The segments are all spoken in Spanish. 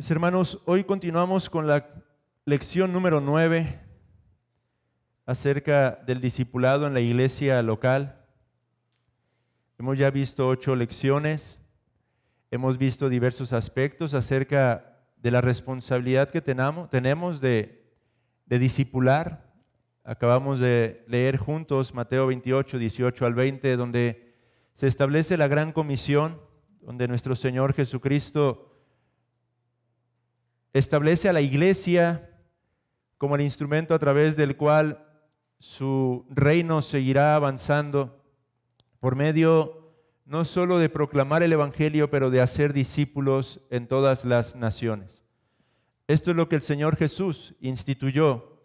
Mis hermanos, hoy continuamos con la lección número 9 acerca del discipulado en la iglesia local. Hemos ya visto 8 lecciones, hemos visto diversos aspectos acerca de la responsabilidad que tenemos de discipular. Acabamos de leer juntos Mateo 28, 18 al 20, donde se establece la gran comisión, donde nuestro Señor Jesucristo establece a la iglesia como el instrumento a través del cual su reino seguirá avanzando por medio no solo de proclamar el evangelio, pero de hacer discípulos en todas las naciones. Esto es lo que el Señor Jesús instituyó,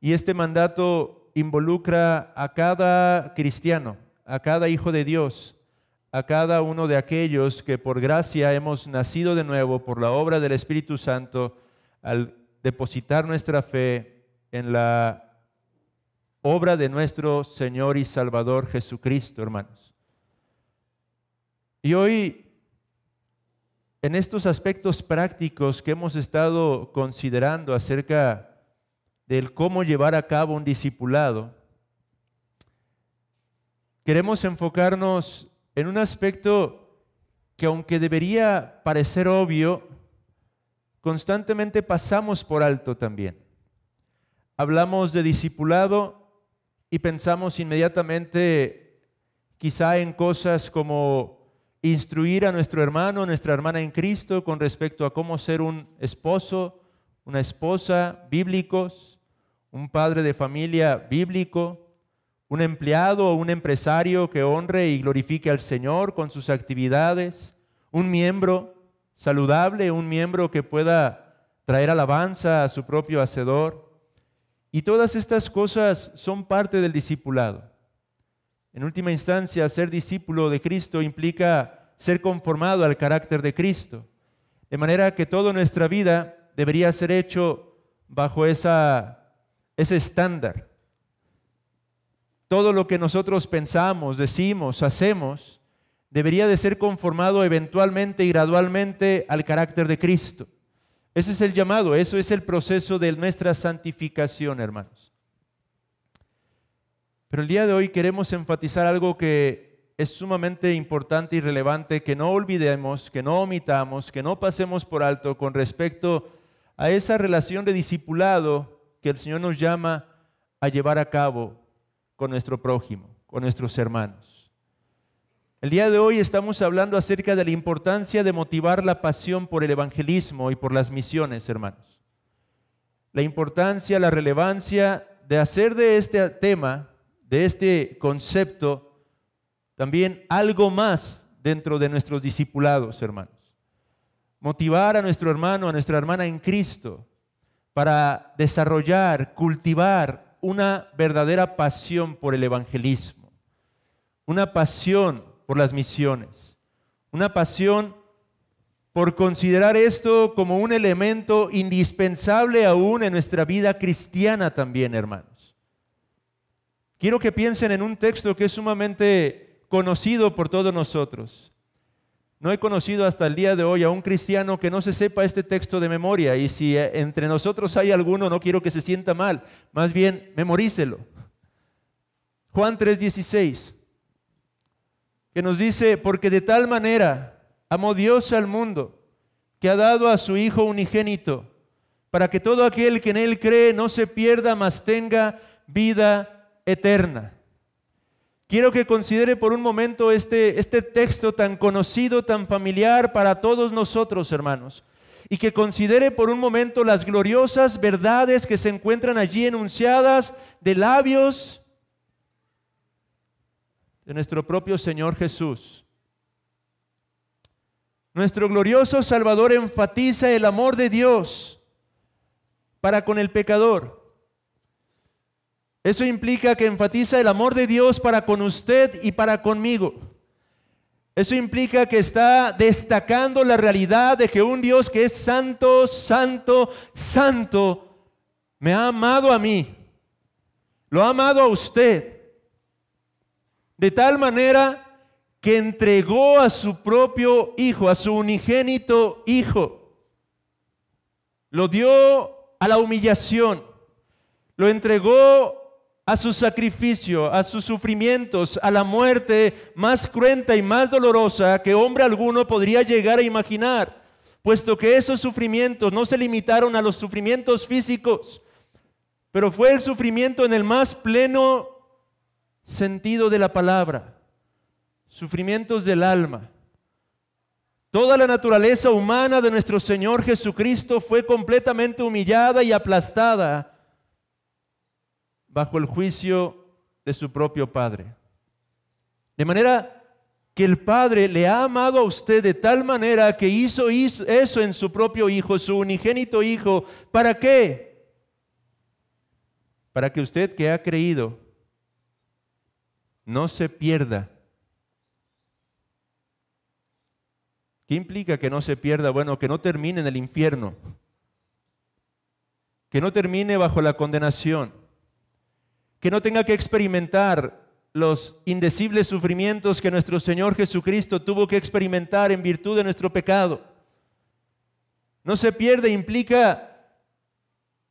y este mandato involucra a cada cristiano, a cada hijo de Dios, a cada uno de aquellos que por gracia hemos nacido de nuevo por la obra del Espíritu Santo al depositar nuestra fe en la obra de nuestro Señor y Salvador Jesucristo, hermanos. Y hoy, en estos aspectos prácticos que hemos estado considerando acerca del cómo llevar a cabo un discipulado, queremos enfocarnos en un aspecto que, aunque debería parecer obvio, constantemente pasamos por alto también. Hablamos de discipulado y pensamos inmediatamente quizá en cosas como instruir a nuestro hermano, nuestra hermana en Cristo con respecto a cómo ser un esposo, una esposa bíblicos, un padre de familia bíblico, un empleado o un empresario que honre y glorifique al Señor con sus actividades, un miembro saludable, un miembro que pueda traer alabanza a su propio Hacedor. Y todas estas cosas son parte del discipulado. En última instancia, ser discípulo de Cristo implica ser conformado al carácter de Cristo, de manera que toda nuestra vida debería ser hecho bajo ese estándar. Todo lo que nosotros pensamos, decimos, hacemos, debería de ser conformado eventualmente y gradualmente al carácter de Cristo. Ese es el llamado, eso es el proceso de nuestra santificación, hermanos. Pero el día de hoy queremos enfatizar algo que es sumamente importante y relevante, que no olvidemos, que no omitamos, que no pasemos por alto con respecto a esa relación de discipulado que el Señor nos llama a llevar a cabo con nuestro prójimo, con nuestros hermanos. El día de hoy estamos hablando acerca de la importancia de motivar la pasión por el evangelismo y por las misiones, hermanos. La importancia, la relevancia de hacer de este tema, de este concepto, también algo más dentro de nuestros discipulados, hermanos. Motivar a nuestro hermano, a nuestra hermana en Cristo para desarrollar, cultivar una verdadera pasión por el evangelismo, una pasión por las misiones, una pasión por considerar esto como un elemento indispensable aún en nuestra vida cristiana también, hermanos. Quiero que piensen en un texto que es sumamente conocido por todos nosotros. No he conocido hasta el día de hoy a un cristiano que no se sepa este texto de memoria, y si entre nosotros hay alguno, no quiero que se sienta mal, más bien memorícelo. Juan 3:16, que nos dice: porque de tal manera amó Dios al mundo, que ha dado a su Hijo unigénito, para que todo aquel que en Él cree no se pierda, mas tenga vida eterna. Quiero que considere por un momento este texto tan conocido, tan familiar para todos nosotros, hermanos, y que considere por un momento las gloriosas verdades que se encuentran allí enunciadas de labios de nuestro propio Señor Jesús. Nuestro glorioso Salvador enfatiza el amor de Dios para con el pecador. Eso implica que enfatiza el amor de Dios para con usted y para conmigo. Eso implica que está destacando la realidad de que un Dios que es santo, santo, santo, me ha amado a mí, lo ha amado a usted, de tal manera que entregó a su propio Hijo, a su unigénito Hijo, lo dio a la humillación, lo entregó a su sacrificio, a sus sufrimientos, a la muerte más cruenta y más dolorosa que hombre alguno podría llegar a imaginar, puesto que esos sufrimientos no se limitaron a los sufrimientos físicos, pero fue el sufrimiento en el más pleno sentido de la palabra, sufrimientos del alma. Toda la naturaleza humana de nuestro Señor Jesucristo fue completamente humillada y aplastada bajo el juicio de su propio Padre. De manera que el Padre le ha amado a usted de tal manera que hizo eso en su propio Hijo, su unigénito Hijo. ¿Para qué? Para que usted que ha creído no se pierda. ¿Qué implica que no se pierda? Bueno, que no termine en el infierno, que no termine bajo la condenación, que no tenga que experimentar los indecibles sufrimientos que nuestro Señor Jesucristo tuvo que experimentar en virtud de nuestro pecado. No se pierde implica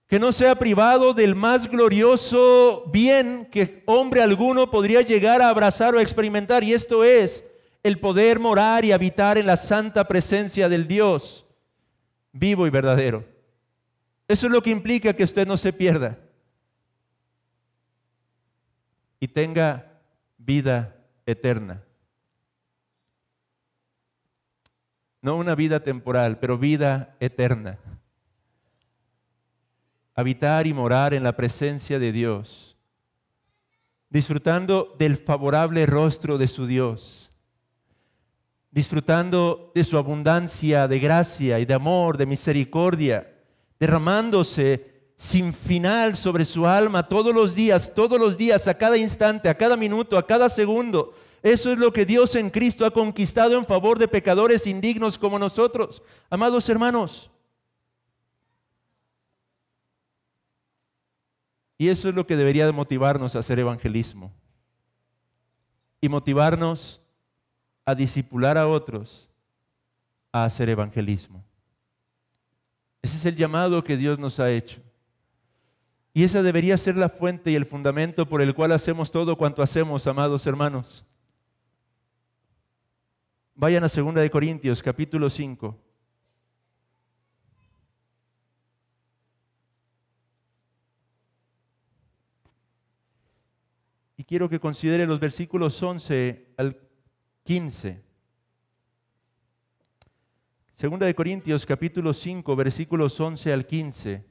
que no sea privado del más glorioso bien que hombre alguno podría llegar a abrazar o a experimentar, y esto es el poder morar y habitar en la santa presencia del Dios vivo y verdadero. Eso es lo que implica que usted no se pierda y tenga vida eterna. No una vida temporal, pero vida eterna. Habitar y morar en la presencia de Dios, disfrutando del favorable rostro de su Dios, disfrutando de su abundancia de gracia y de amor, de misericordia, derramándose sin final sobre su alma todos los días, a cada instante, a cada minuto, a cada segundo. Eso es lo que Dios en Cristo ha conquistado en favor de pecadores indignos como nosotros. Amados hermanos, y eso es lo que debería de motivarnos a hacer evangelismo y motivarnos a discipular a otros a hacer evangelismo. Ese es el llamado que Dios nos ha hecho. Y esa debería ser la fuente y el fundamento por el cual hacemos todo cuanto hacemos, amados hermanos. Vayan a 2 Corintios, capítulo 5. Y quiero que considere los versículos 11 al 15. 2 Corintios, capítulo 5, versículos 11 al 15.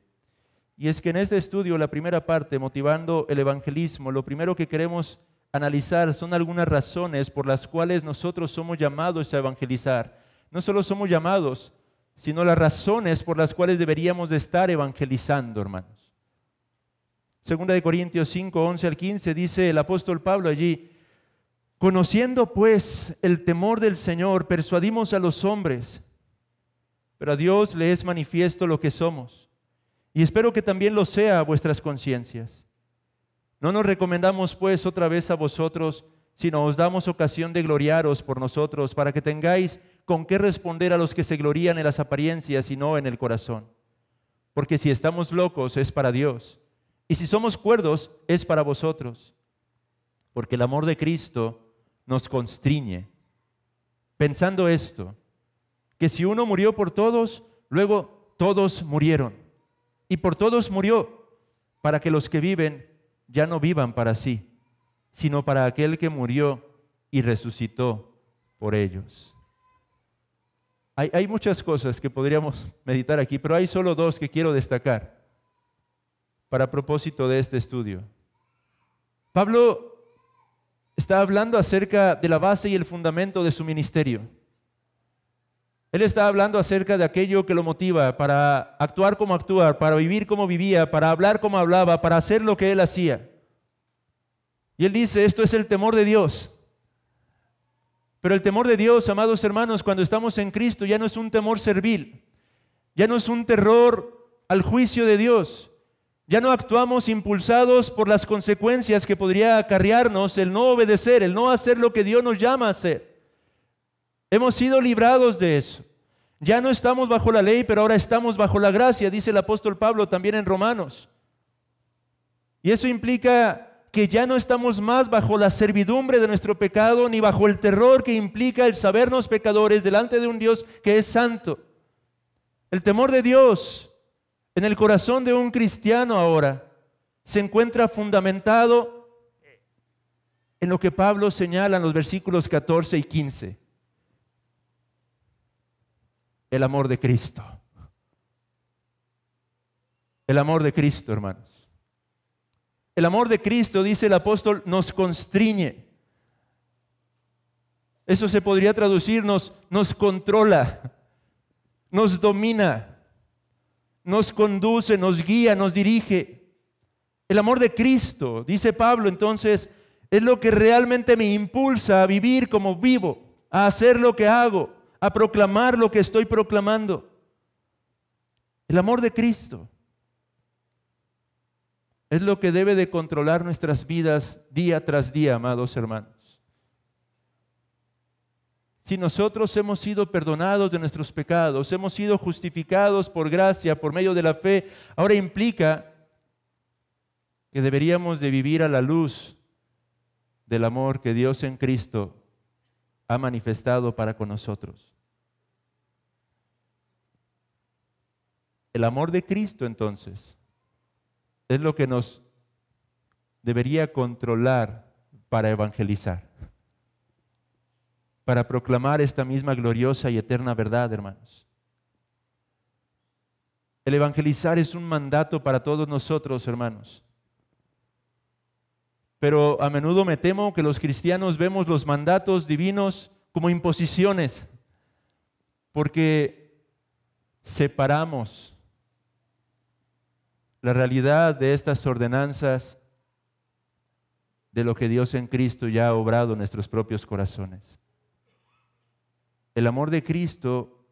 Y es que en este estudio, la primera parte, motivando el evangelismo, lo primero que queremos analizar son algunas razones por las cuales nosotros somos llamados a evangelizar. No solo somos llamados, sino las razones por las cuales deberíamos de estar evangelizando, hermanos. 2 Corintios 5, 11 al 15, dice el apóstol Pablo allí: conociendo pues el temor del Señor, persuadimos a los hombres, pero a Dios le es manifiesto lo que somos. Y espero que también lo sea a vuestras conciencias. No nos recomendamos pues otra vez a vosotros, sino os damos ocasión de gloriaros por nosotros, para que tengáis con qué responder a los que se glorían en las apariencias y no en el corazón. Porque si estamos locos es para Dios, y si somos cuerdos es para vosotros. Porque el amor de Cristo nos constriñe, pensando esto, que si uno murió por todos, luego todos murieron. Y por todos murió, para que los que viven ya no vivan para sí, sino para aquel que murió y resucitó por ellos. Hay muchas cosas que podríamos meditar aquí, pero hay solo dos que quiero destacar para propósito de este estudio. Pablo está hablando acerca de la base y el fundamento de su ministerio. Él está hablando acerca de aquello que lo motiva para actuar como actuar, para vivir como vivía, para hablar como hablaba, para hacer lo que él hacía. Y él dice, esto es el temor de Dios. Pero el temor de Dios, amados hermanos, cuando estamos en Cristo, ya no es un temor servil, ya no es un terror al juicio de Dios. Ya no actuamos impulsados por las consecuencias que podría acarrearnos el no obedecer, el no hacer lo que Dios nos llama a hacer. Hemos sido librados de eso. Ya no estamos bajo la ley, pero ahora estamos bajo la gracia, dice el apóstol Pablo también en Romanos. Y eso implica que ya no estamos más bajo la servidumbre de nuestro pecado, ni bajo el terror que implica el sabernos pecadores delante de un Dios que es santo. El temor de Dios en el corazón de un cristiano ahora se encuentra fundamentado en lo que Pablo señala en los versículos 14 y 15. El amor de Cristo. El amor de Cristo, hermanos. El amor de Cristo, dice el apóstol, nos constriñe. Eso se podría traducir, nos controla, nos domina, nos conduce, nos guía, nos dirige. El amor de Cristo, dice Pablo, entonces, es lo que realmente me impulsa a vivir como vivo, a hacer lo que hago, a proclamar lo que estoy proclamando. El amor de Cristo es lo que debe de controlar nuestras vidas día tras día, amados hermanos. Si nosotros hemos sido perdonados de nuestros pecados, hemos sido justificados por gracia, por medio de la fe, ahora implica que deberíamos de vivir a la luz del amor que Dios en Cristo ha manifestado para con nosotros. El amor de Cristo, entonces, es lo que nos debería controlar para evangelizar, para proclamar esta misma gloriosa y eterna verdad, hermanos. El evangelizar es un mandato para todos nosotros, hermanos. Pero a menudo me temo que los cristianos vemos los mandatos divinos como imposiciones, porque separamos la realidad de estas ordenanzas de lo que Dios en Cristo ya ha obrado en nuestros propios corazones. El amor de Cristo,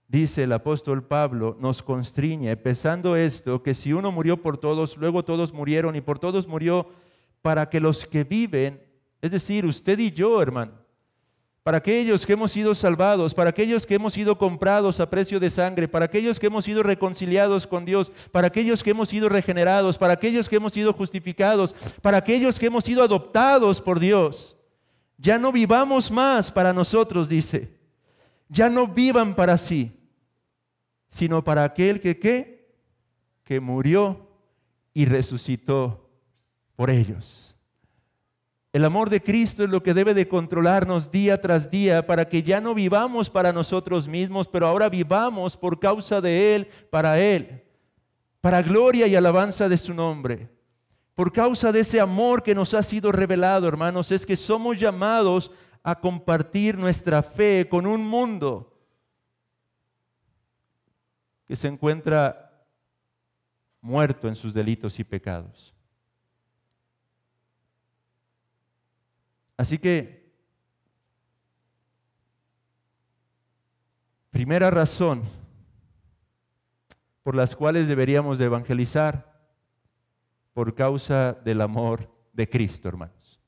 dice el apóstol Pablo, nos constriñe, pensando esto, que si uno murió por todos, luego todos murieron, y por todos murió para que los que viven, es decir, usted y yo, hermano, para aquellos que hemos sido salvados, para aquellos que hemos sido comprados a precio de sangre, para aquellos que hemos sido reconciliados con Dios, para aquellos que hemos sido regenerados, para aquellos que hemos sido justificados, para aquellos que hemos sido adoptados por Dios, ya no vivamos más para nosotros, dice, ya no vivan para sí, sino para aquel que murió y resucitó por ellos. El amor de Cristo es lo que debe de controlarnos día tras día para que ya no vivamos para nosotros mismos, pero ahora vivamos por causa de Él, para gloria y alabanza de su nombre. Por causa de ese amor que nos ha sido revelado, hermanos, es que somos llamados a compartir nuestra fe con un mundo que se encuentra muerto en sus delitos y pecados. Así que, primera razón por las cuales deberíamos de evangelizar, por causa del amor de Cristo, hermanos.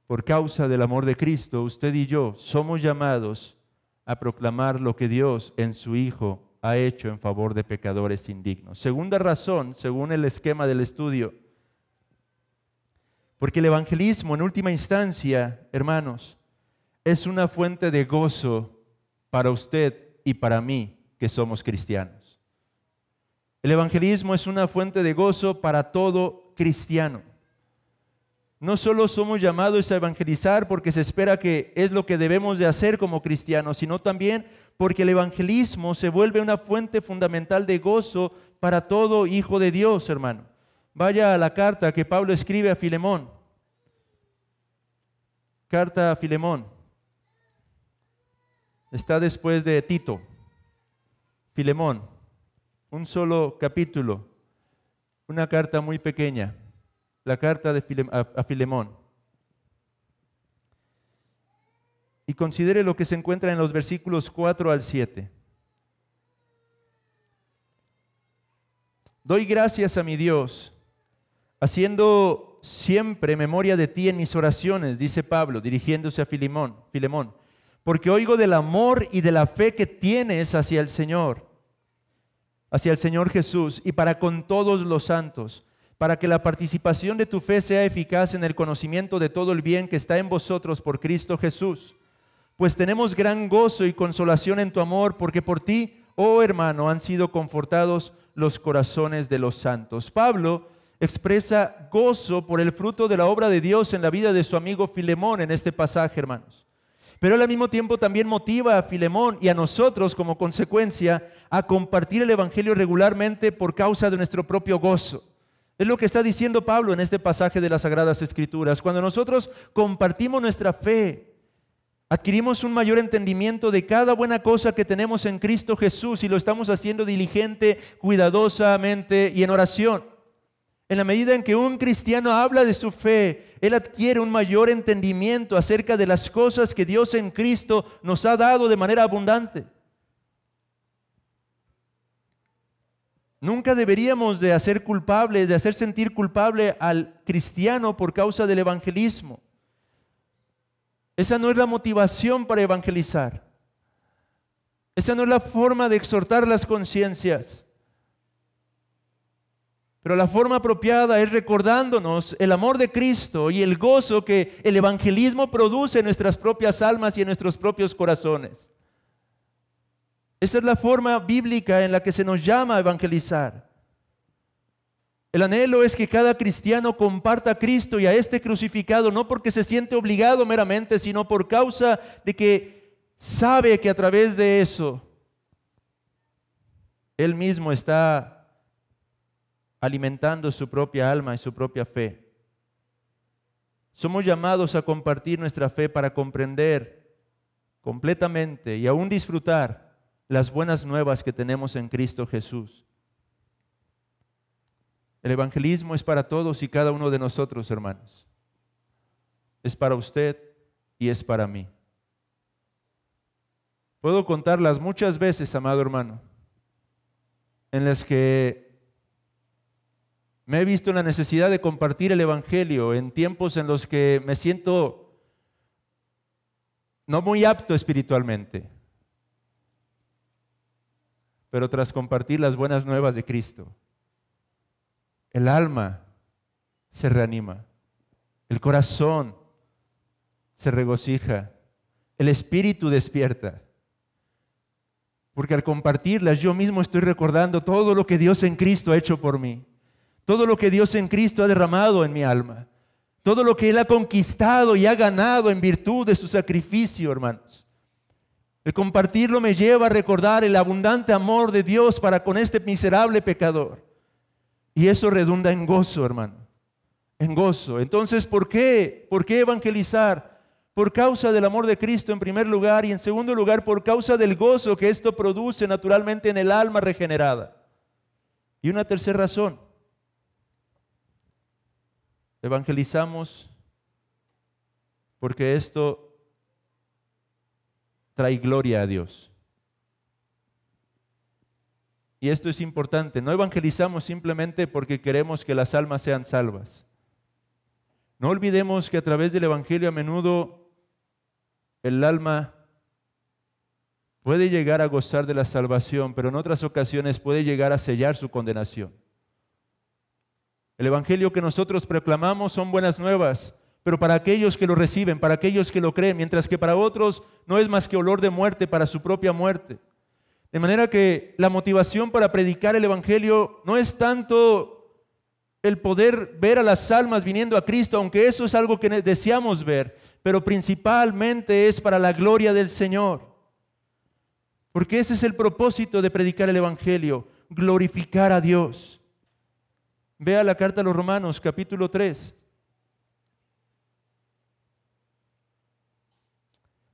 Por causa del amor de Cristo, usted y yo somos llamados a proclamar lo que Dios en su Hijo ha hecho en favor de pecadores indignos. Segunda razón, según el esquema del estudio, porque el evangelismo en última instancia, hermanos, es una fuente de gozo para usted y para mí que somos cristianos. El evangelismo es una fuente de gozo para todo cristiano. No solo somos llamados a evangelizar porque se espera que es lo que debemos de hacer como cristianos, sino también porque el evangelismo se vuelve una fuente fundamental de gozo para todo hijo de Dios, hermano. Vaya a la carta que Pablo escribe a Filemón. Carta a Filemón. Está después de Tito. Filemón. Un solo capítulo. Una carta muy pequeña. La carta de a Filemón. Y considere lo que se encuentra en los versículos 4 al 7. Doy gracias a mi Dios, haciendo siempre memoria de ti en mis oraciones, dice Pablo, dirigiéndose a Filemón, porque oigo del amor y de la fe que tienes hacia el Señor Jesús y para con todos los santos, para que la participación de tu fe sea eficaz en el conocimiento de todo el bien que está en vosotros por Cristo Jesús. Pues tenemos gran gozo y consolación en tu amor, porque por ti, oh hermano, han sido confortados los corazones de los santos. Pablo expresa gozo por el fruto de la obra de Dios en la vida de su amigo Filemón en este pasaje, hermanos. Pero él al mismo tiempo también motiva a Filemón y a nosotros como consecuencia a compartir el evangelio regularmente por causa de nuestro propio gozo. Es lo que está diciendo Pablo en este pasaje de las Sagradas Escrituras. Cuando nosotros compartimos nuestra fe, adquirimos un mayor entendimiento de cada buena cosa que tenemos en Cristo Jesús y lo estamos haciendo diligente, cuidadosamente y en oración. En la medida en que un cristiano habla de su fe, él adquiere un mayor entendimiento acerca de las cosas que Dios en Cristo nos ha dado de manera abundante. Nunca deberíamos de hacer sentir culpable al cristiano por causa del evangelismo. Esa no es la motivación para evangelizar. Esa no es la forma de exhortar las conciencias. Pero la forma apropiada es recordándonos el amor de Cristo y el gozo que el evangelismo produce en nuestras propias almas y en nuestros propios corazones. Esa es la forma bíblica en la que se nos llama a evangelizar. El anhelo es que cada cristiano comparta a Cristo y a este crucificado, no porque se siente obligado meramente, sino por causa de que sabe que a través de eso, él mismo está alimentando su propia alma y su propia fe. Somos llamados a compartir nuestra fe para comprender completamente y aún disfrutar las buenas nuevas que tenemos en Cristo Jesús. El evangelismo es para todos y cada uno de nosotros, hermanos. Es para usted y es para mí. Puedo contarlas muchas veces, amado hermano, en las que me he visto en la necesidad de compartir el evangelio en tiempos en los que me siento no muy apto espiritualmente. Pero tras compartir las buenas nuevas de Cristo, el alma se reanima, el corazón se regocija, el espíritu despierta. Porque al compartirlas yo mismo estoy recordando todo lo que Dios en Cristo ha hecho por mí. Todo lo que Dios en Cristo ha derramado en mi alma. Todo lo que Él ha conquistado y ha ganado en virtud de su sacrificio, hermanos. El compartirlo me lleva a recordar el abundante amor de Dios para con este miserable pecador. Y eso redunda en gozo, hermano. En gozo. Entonces, ¿por qué? ¿Por qué evangelizar? Por causa del amor de Cristo en primer lugar y en segundo lugar por causa del gozo que esto produce naturalmente en el alma regenerada. Y una tercera razón. Evangelizamos porque esto trae gloria a Dios. Y esto es importante. No evangelizamos simplemente porque queremos que las almas sean salvas. No olvidemos que a través del evangelio a menudo el alma puede llegar a gozar de la salvación, pero en otras ocasiones puede llegar a sellar su condenación. El evangelio que nosotros proclamamos son buenas nuevas, pero para aquellos que lo reciben, para aquellos que lo creen, mientras que para otros no es más que olor de muerte para su propia muerte. De manera que la motivación para predicar el evangelio no es tanto el poder ver a las almas viniendo a Cristo, aunque eso es algo que deseamos ver, pero principalmente es para la gloria del Señor. Porque ese es el propósito de predicar el evangelio, glorificar a Dios. Vea la carta a los Romanos, capítulo 3.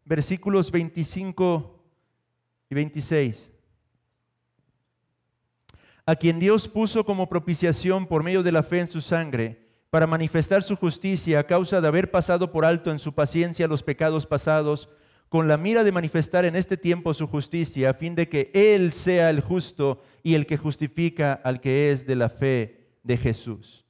Versículos 25 y 26. A quien Dios puso como propiciación por medio de la fe en su sangre, para manifestar su justicia a causa de haber pasado por alto en su paciencia los pecados pasados, con la mira de manifestar en este tiempo su justicia, a fin de que Él sea el justo y el que justifica al que es de la fe de Jesús.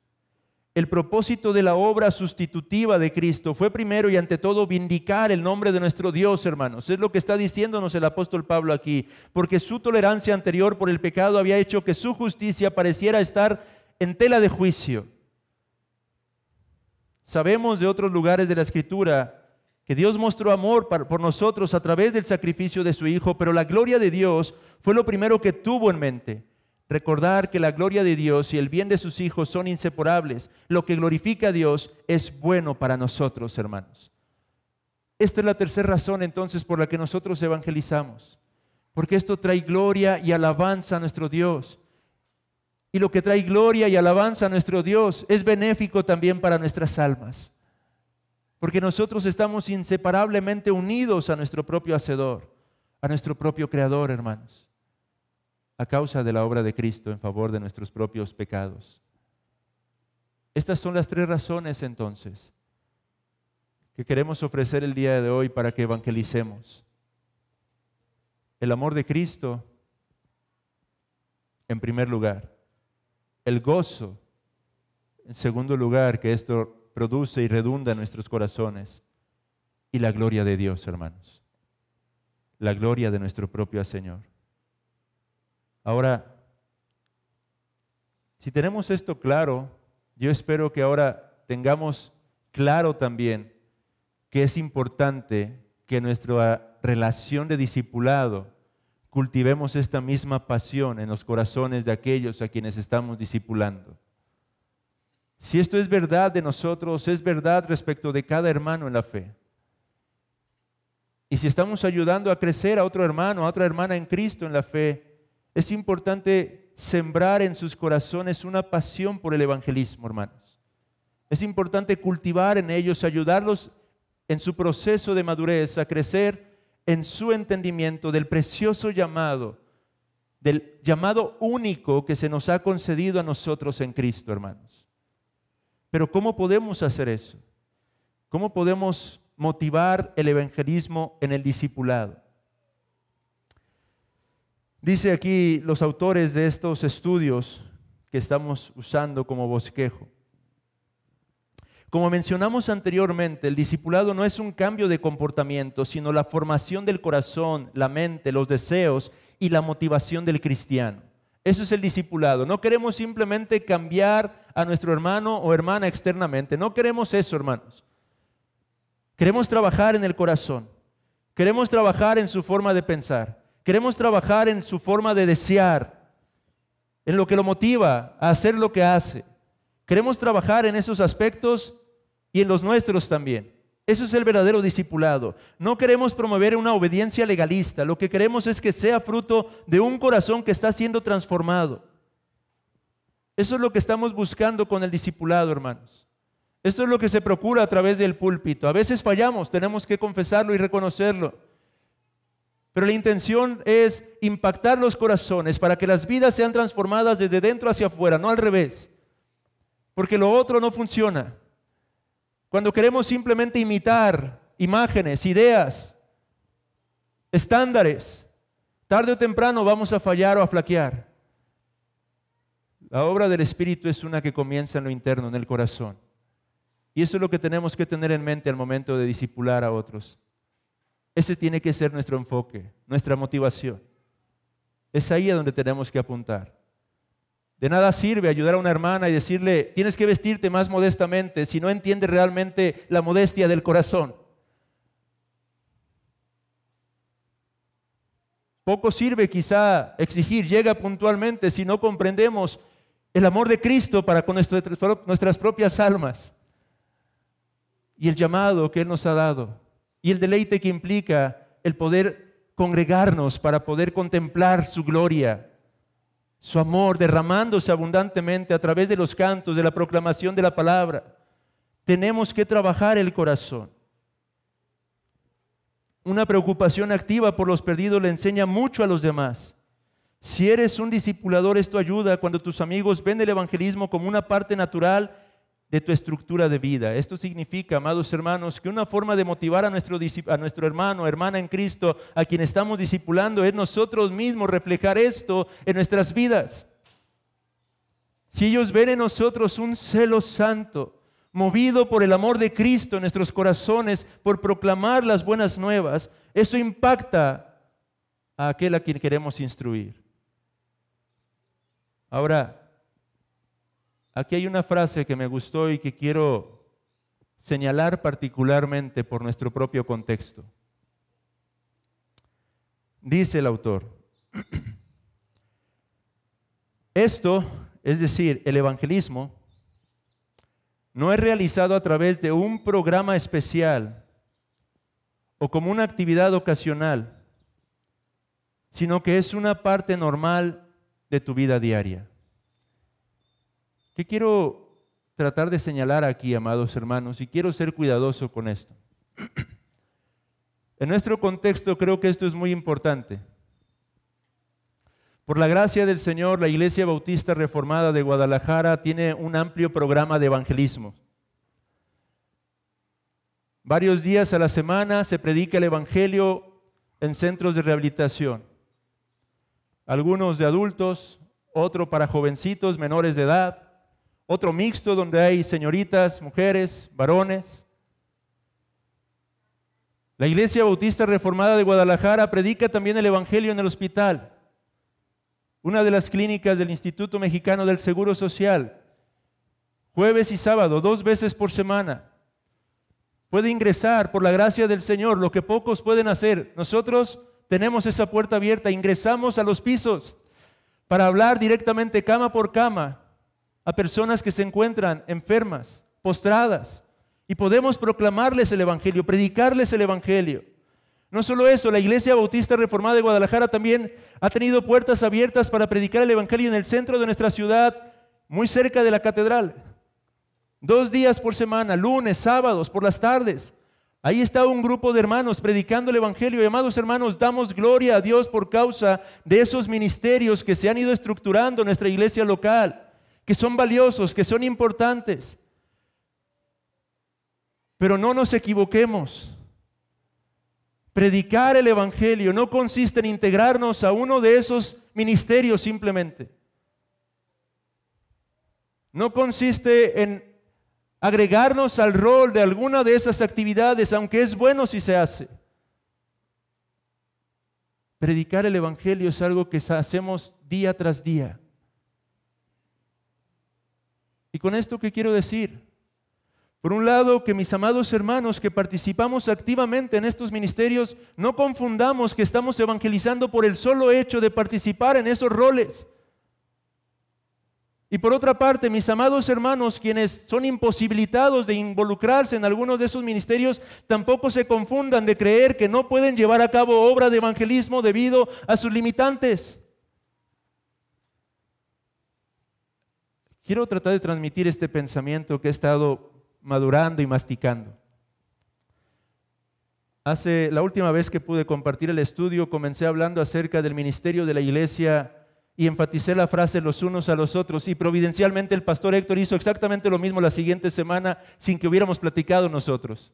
El propósito de la obra sustitutiva de Cristo fue primero y ante todo vindicar el nombre de nuestro Dios, hermanos. Es lo que está diciéndonos el apóstol Pablo aquí, porque su tolerancia anterior por el pecado había hecho que su justicia pareciera estar en tela de juicio. Sabemos de otros lugares de la Escritura que Dios mostró amor por nosotros a través del sacrificio de su Hijo, pero la gloria de Dios fue lo primero que tuvo en mente. Recordar que la gloria de Dios y el bien de sus hijos son inseparables. Lo que glorifica a Dios es bueno para nosotros, hermanos. Esta es la tercera razón entonces por la que nosotros evangelizamos. Porque esto trae gloria y alabanza a nuestro Dios. Y lo que trae gloria y alabanza a nuestro Dios es benéfico también para nuestras almas. Porque nosotros estamos inseparablemente unidos a nuestro propio Hacedor, a nuestro propio Creador, hermanos, a causa de la obra de Cristo en favor de nuestros propios pecados. Estas son las tres razones entonces que queremos ofrecer el día de hoy para que evangelicemos. El amor de Cristo en primer lugar. El gozo en segundo lugar que esto produce y redunda en nuestros corazones. Y la gloria de Dios, hermanos. La gloria de nuestro propio Señor. Ahora, si tenemos esto claro, yo espero que ahora tengamos claro también que es importante que en nuestra relación de discipulado cultivemos esta misma pasión en los corazones de aquellos a quienes estamos discipulando. Si esto es verdad de nosotros, es verdad respecto de cada hermano en la fe. Y si estamos ayudando a crecer a otro hermano, a otra hermana en Cristo en la fe, es importante sembrar en sus corazones una pasión por el evangelismo, hermanos. Es importante cultivar en ellos, ayudarlos en su proceso de madurez a crecer en su entendimiento del precioso llamado, del llamado único que se nos ha concedido a nosotros en Cristo, hermanos. Pero ¿cómo podemos hacer eso? ¿Cómo podemos motivar el evangelismo en el discipulado? Dice aquí los autores de estos estudios que estamos usando como bosquejo. Como mencionamos anteriormente, el discipulado no es un cambio de comportamiento, sino la formación del corazón, la mente, los deseos y la motivación del cristiano. Eso es el discipulado. No queremos simplemente cambiar a nuestro hermano o hermana externamente. No queremos eso, hermanos. Queremos trabajar en el corazón. Queremos trabajar en su forma de pensar. Queremos trabajar en su forma de desear, en lo que lo motiva a hacer lo que hace. Queremos trabajar en esos aspectos y en los nuestros también. Eso es el verdadero discipulado. No queremos promover una obediencia legalista. Lo que queremos es que sea fruto de un corazón que está siendo transformado. Eso es lo que estamos buscando con el discipulado, hermanos. Esto es lo que se procura a través del púlpito. A veces fallamos, tenemos que confesarlo y reconocerlo. Pero la intención es impactar los corazones para que las vidas sean transformadas desde dentro hacia afuera, no al revés. Porque lo otro no funciona. Cuando queremos simplemente imitar imágenes, ideas, estándares, tarde o temprano vamos a fallar o a flaquear. La obra del Espíritu es una que comienza en lo interno, en el corazón. Y eso es lo que tenemos que tener en mente al momento de discipular a otros. Ese tiene que ser nuestro enfoque, nuestra motivación. Es ahí a donde tenemos que apuntar. De nada sirve ayudar a una hermana y decirle, tienes que vestirte más modestamente, si no entiende realmente la modestia del corazón. Poco sirve quizá exigir, llega puntualmente, si no comprendemos el amor de Cristo para con nuestras propias almas y el llamado que Él nos ha dado. Y el deleite que implica el poder congregarnos para poder contemplar su gloria, su amor derramándose abundantemente a través de los cantos, de la proclamación de la palabra. Tenemos que trabajar el corazón. Una preocupación activa por los perdidos le enseña mucho a los demás. Si eres un discipulador, esto ayuda cuando tus amigos ven el evangelismo como una parte natural de tu estructura de vida. Esto significa, amados hermanos, que una forma de motivar a nuestro hermano o hermana en Cristo, a quien estamos discipulando, es nosotros mismos reflejar esto en nuestras vidas. si ellos ven en nosotros un celo santo, movido por el amor de Cristo en nuestros corazones, por proclamar las buenas nuevas, eso impacta a aquel a quien queremos instruir. Ahora, aquí hay una frase que me gustó y que quiero señalar particularmente por nuestro propio contexto. Dice el autor, esto, es decir, el evangelismo, no es realizado a través de un programa especial o como una actividad ocasional, sino que es una parte normal de tu vida diaria. ¿Qué quiero tratar de señalar aquí, amados hermanos? Y quiero ser cuidadoso con esto. En nuestro contexto creo que esto es muy importante. Por la gracia del Señor, la Iglesia Bautista Reformada de Guadalajara tiene un amplio programa de evangelismo. Varios días a la semana se predica el Evangelio en centros de rehabilitación. Algunos de adultos, otro para jovencitos menores de edad, otro mixto donde hay señoritas, mujeres, varones. La Iglesia Bautista Reformada de Guadalajara predica también el Evangelio en el hospital, una de las clínicas del Instituto Mexicano del Seguro Social, jueves y sábado, 2 veces por semana. Puede ingresar por la gracia del Señor, lo que pocos pueden hacer. Nosotros tenemos esa puerta abierta, ingresamos a los pisos para hablar directamente cama por cama a personas que se encuentran enfermas, postradas, y podemos proclamarles el Evangelio, predicarles el Evangelio. No solo eso, la Iglesia Bautista Reformada de Guadalajara también ha tenido puertas abiertas para predicar el Evangelio en el centro de nuestra ciudad, muy cerca de la catedral. 2 días por semana, lunes, sábados, por las tardes. Ahí está un grupo de hermanos predicando el Evangelio. Y amados hermanos, damos gloria a Dios por causa de esos ministerios que se han ido estructurando en nuestra iglesia local, que son valiosos, que son importantes. Pero no nos equivoquemos. Predicar el Evangelio no consiste en integrarnos a uno de esos ministerios simplemente. No consiste en agregarnos al rol de alguna de esas actividades, aunque es bueno si se hace. Predicar el Evangelio es algo que hacemos día tras día. ¿Y con esto qué quiero decir? Por un lado, que mis amados hermanos que participamos activamente en estos ministerios, no confundamos que estamos evangelizando por el solo hecho de participar en esos roles. Y por otra parte, mis amados hermanos, quienes son imposibilitados de involucrarse en algunos de esos ministerios, tampoco se confundan de creer que no pueden llevar a cabo obra de evangelismo debido a sus limitantes. Quiero tratar de transmitir este pensamiento que he estado madurando y masticando. La última vez que pude compartir el estudio, comencé hablando acerca del ministerio de la iglesia y enfaticé la frase los unos a los otros, y providencialmente el pastor Héctor hizo exactamente lo mismo la siguiente semana sin que hubiéramos platicado nosotros.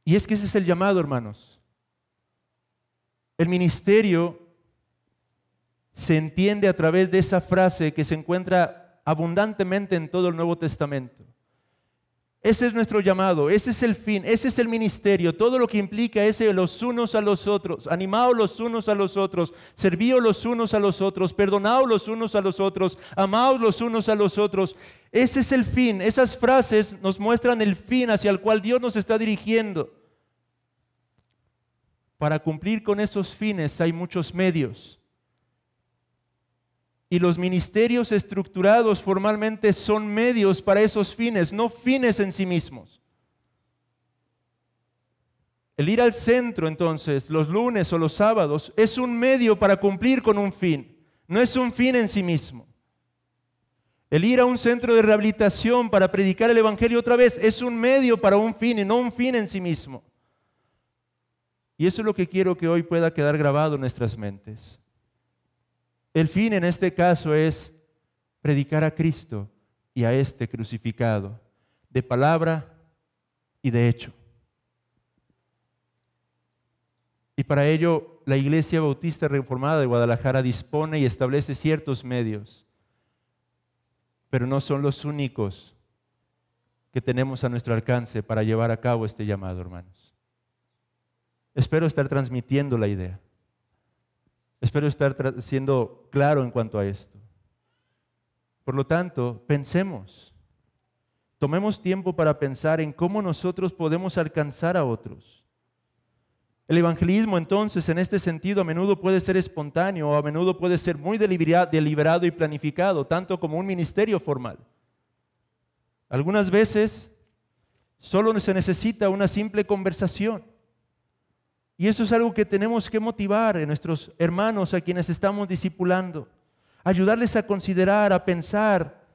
Y es que ese es el llamado, hermanos. El ministerio se entiende a través de esa frase que se encuentra abundantemente en todo el Nuevo Testamento. Ese es nuestro llamado, ese es el fin, ese es el ministerio. Todo lo que implica ese los unos a los otros, animaos los unos a los otros, servíos los unos a los otros, perdonaos los unos a los otros, amaos los unos a los otros. Ese es el fin. Esas frases nos muestran el fin hacia el cual Dios nos está dirigiendo. Para cumplir con esos fines hay muchos medios. Y los ministerios estructurados formalmente son medios para esos fines, no fines en sí mismos. El ir al centro, entonces, los lunes o los sábados, es un medio para cumplir con un fin, no es un fin en sí mismo. El ir a un centro de rehabilitación para predicar el Evangelio otra vez es un medio para un fin y no un fin en sí mismo. Y eso es lo que quiero que hoy pueda quedar grabado en nuestras mentes. El fin en este caso es predicar a Cristo y a este crucificado, de palabra y de hecho. Y para ello, la Iglesia Bautista Reformada de Guadalajara dispone y establece ciertos medios, pero no son los únicos que tenemos a nuestro alcance para llevar a cabo este llamado, hermanos. Espero estar transmitiendo la idea. Espero estar siendo claro en cuanto a esto. Por lo tanto, pensemos. Tomemos tiempo para pensar en cómo nosotros podemos alcanzar a otros. El evangelismo, entonces, en este sentido, a menudo puede ser espontáneo o a menudo puede ser muy deliberado y planificado, tanto como un ministerio formal. Algunas veces solo se necesita una simple conversación. Y eso es algo que tenemos que motivar en nuestros hermanos a quienes estamos discipulando. Ayudarles a considerar, a pensar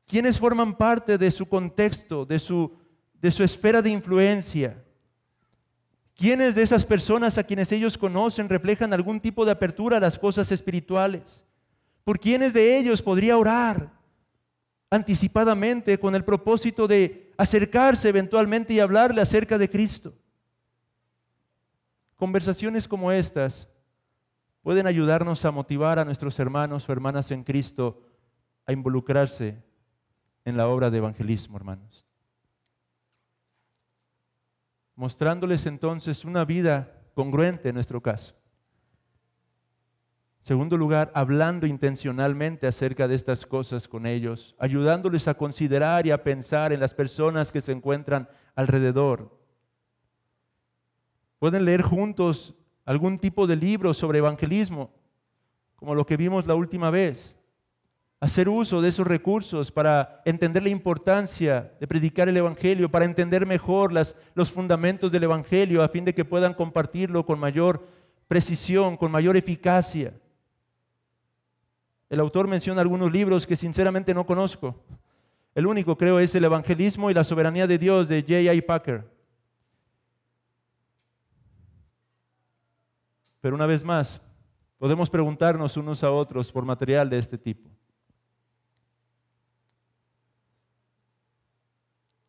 quiénes forman parte de su contexto, de su esfera de influencia. ¿Quiénes de esas personas a quienes ellos conocen reflejan algún tipo de apertura a las cosas espirituales? ¿Por quiénes de ellos podría orar anticipadamente con el propósito de acercarse eventualmente y hablarle acerca de Cristo? Conversaciones como estas pueden ayudarnos a motivar a nuestros hermanos o hermanas en Cristo a involucrarse en la obra de evangelismo, hermanos. Mostrándoles entonces una vida congruente en nuestro caso. En segundo lugar, hablando intencionalmente acerca de estas cosas con ellos, ayudándoles a considerar y a pensar en las personas que se encuentran alrededor. Pueden leer juntos algún tipo de libro sobre evangelismo, como lo que vimos la última vez. Hacer uso de esos recursos para entender la importancia de predicar el evangelio, para entender mejor los fundamentos del evangelio, a fin de que puedan compartirlo con mayor precisión, con mayor eficacia. El autor menciona algunos libros que sinceramente no conozco. El único, creo, es El Evangelismo y la Soberanía de Dios, de J.I. Packer. Pero una vez más, podemos preguntarnos unos a otros por material de este tipo.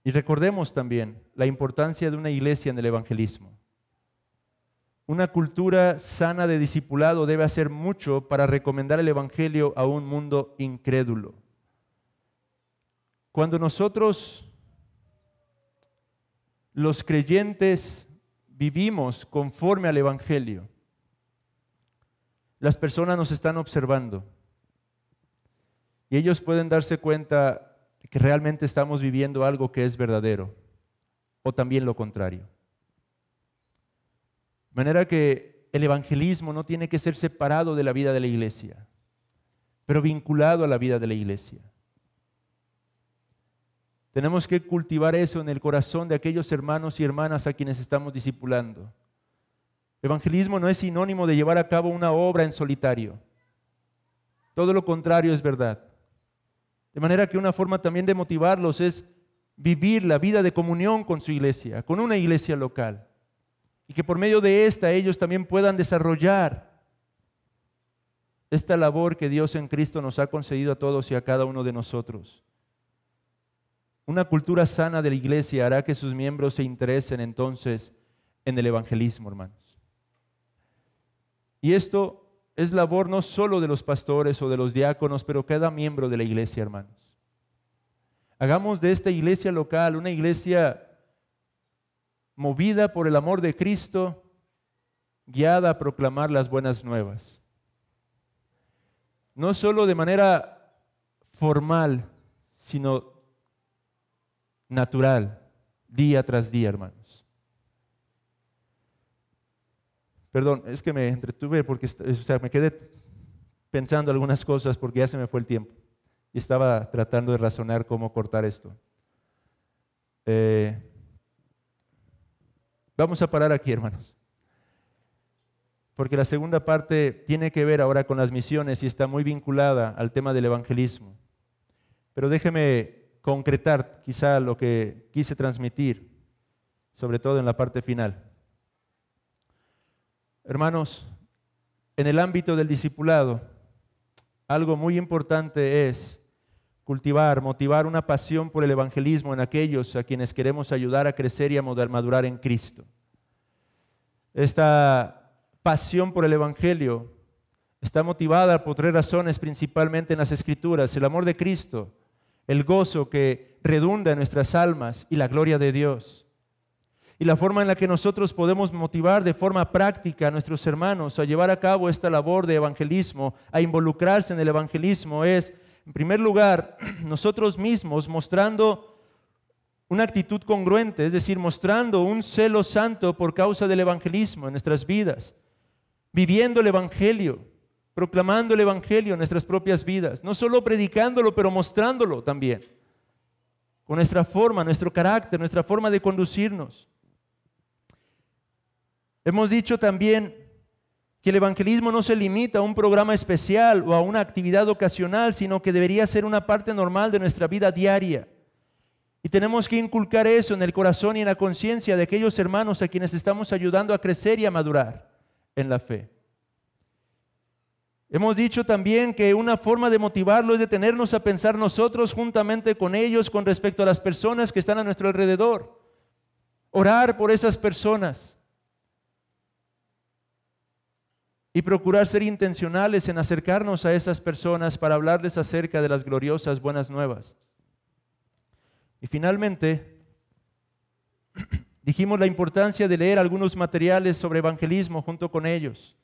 Y recordemos también la importancia de una iglesia en el evangelismo. Una cultura sana de discipulado debe hacer mucho para recomendar el evangelio a un mundo incrédulo. Cuando nosotros, los creyentes, vivimos conforme al evangelio, las personas nos están observando y ellos pueden darse cuenta que realmente estamos viviendo algo que es verdadero, o también lo contrario. De manera que el evangelismo no tiene que ser separado de la vida de la iglesia, pero vinculado a la vida de la iglesia. Tenemos que cultivar eso en el corazón de aquellos hermanos y hermanas a quienes estamos discipulando. Evangelismo no es sinónimo de llevar a cabo una obra en solitario. Todo lo contrario es verdad. De manera que una forma también de motivarlos es vivir la vida de comunión con su iglesia, con una iglesia local. Y que por medio de esta ellos también puedan desarrollar esta labor que Dios en Cristo nos ha concedido a todos y a cada uno de nosotros. Una cultura sana de la iglesia hará que sus miembros se interesen entonces en el evangelismo, hermanos. Y esto es labor no solo de los pastores o de los diáconos, pero cada miembro de la iglesia, hermanos. Hagamos de esta iglesia local una iglesia movida por el amor de Cristo, guiada a proclamar las buenas nuevas. No solo de manera formal, sino natural, día tras día, hermanos. Perdón, es que me entretuve porque me quedé pensando algunas cosas porque ya se me fue el tiempo y estaba tratando de razonar cómo cortar esto. Vamos a parar aquí, hermanos, porque la segunda parte tiene que ver ahora con las misiones y está muy vinculada al tema del evangelismo. Pero déjeme concretar quizá lo que quise transmitir, sobre todo en la parte final. Hermanos, en el ámbito del discipulado, algo muy importante es cultivar, motivar una pasión por el evangelismo en aquellos a quienes queremos ayudar a crecer y a madurar en Cristo. esta pasión por el Evangelio está motivada por 3 razones principalmente en las Escrituras: el amor de Cristo, el gozo que redunda en nuestras almas y la gloria de Dios. Y la forma en la que nosotros podemos motivar de forma práctica a nuestros hermanos a llevar a cabo esta labor de evangelismo, a involucrarse en el evangelismo, es, en primer lugar, nosotros mismos mostrando una actitud congruente, es decir, mostrando un celo santo por causa del evangelismo en nuestras vidas, viviendo el evangelio, proclamando el evangelio en nuestras propias vidas, no solo predicándolo, pero mostrándolo también, con nuestra forma, nuestro carácter, nuestra forma de conducirnos. Hemos dicho también que el evangelismo no se limita a un programa especial o a una actividad ocasional, sino que debería ser una parte normal de nuestra vida diaria. Y tenemos que inculcar eso en el corazón y en la conciencia de aquellos hermanos a quienes estamos ayudando a crecer y a madurar en la fe. Hemos dicho también que una forma de motivarlo es detenernos a pensar nosotros juntamente con ellos con respecto a las personas que están a nuestro alrededor. Orar por esas personas. Y procurar ser intencionales en acercarnos a esas personas para hablarles acerca de las gloriosas buenas nuevas. Y finalmente, dijimos la importancia de leer algunos materiales sobre evangelismo junto con ellos.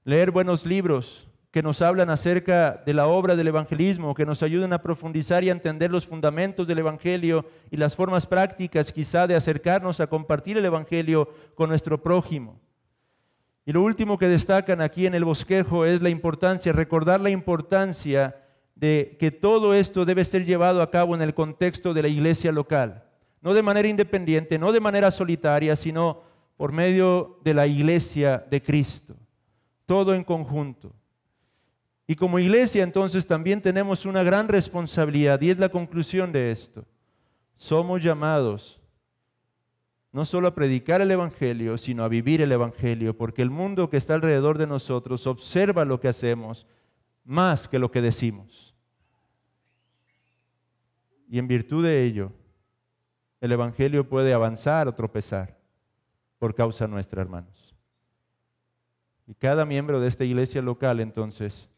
Leer buenos libros que nos hablan acerca de la obra del evangelismo, que nos ayuden a profundizar y a entender los fundamentos del evangelio y las formas prácticas quizá de acercarnos a compartir el evangelio con nuestro prójimo. Y lo último que destacan aquí en el bosquejo es la importancia, recordar la importancia de que todo esto debe ser llevado a cabo en el contexto de la iglesia local. No de manera independiente, no de manera solitaria, sino por medio de la iglesia de Cristo. Todo en conjunto. Y como iglesia entonces también tenemos una gran responsabilidad, y es la conclusión de esto. Somos llamados no solo a predicar el evangelio, sino a vivir el evangelio, porque el mundo que está alrededor de nosotros observa lo que hacemos más que lo que decimos. Y en virtud de ello, el evangelio puede avanzar o tropezar por causa nuestra, hermanos. Y cada miembro de esta iglesia local, entonces,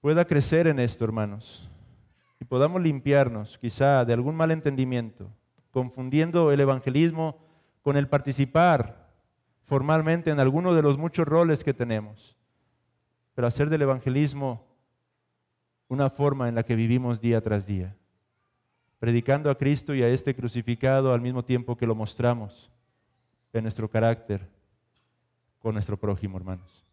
pueda crecer en esto, hermanos, y podamos limpiarnos quizá de algún malentendimiento, confundiendo el evangelismo con el participar formalmente en alguno de los muchos roles que tenemos, pero hacer del evangelismo una forma en la que vivimos día tras día, predicando a Cristo y a este crucificado al mismo tiempo que lo mostramos en nuestro carácter con nuestro prójimo, hermanos.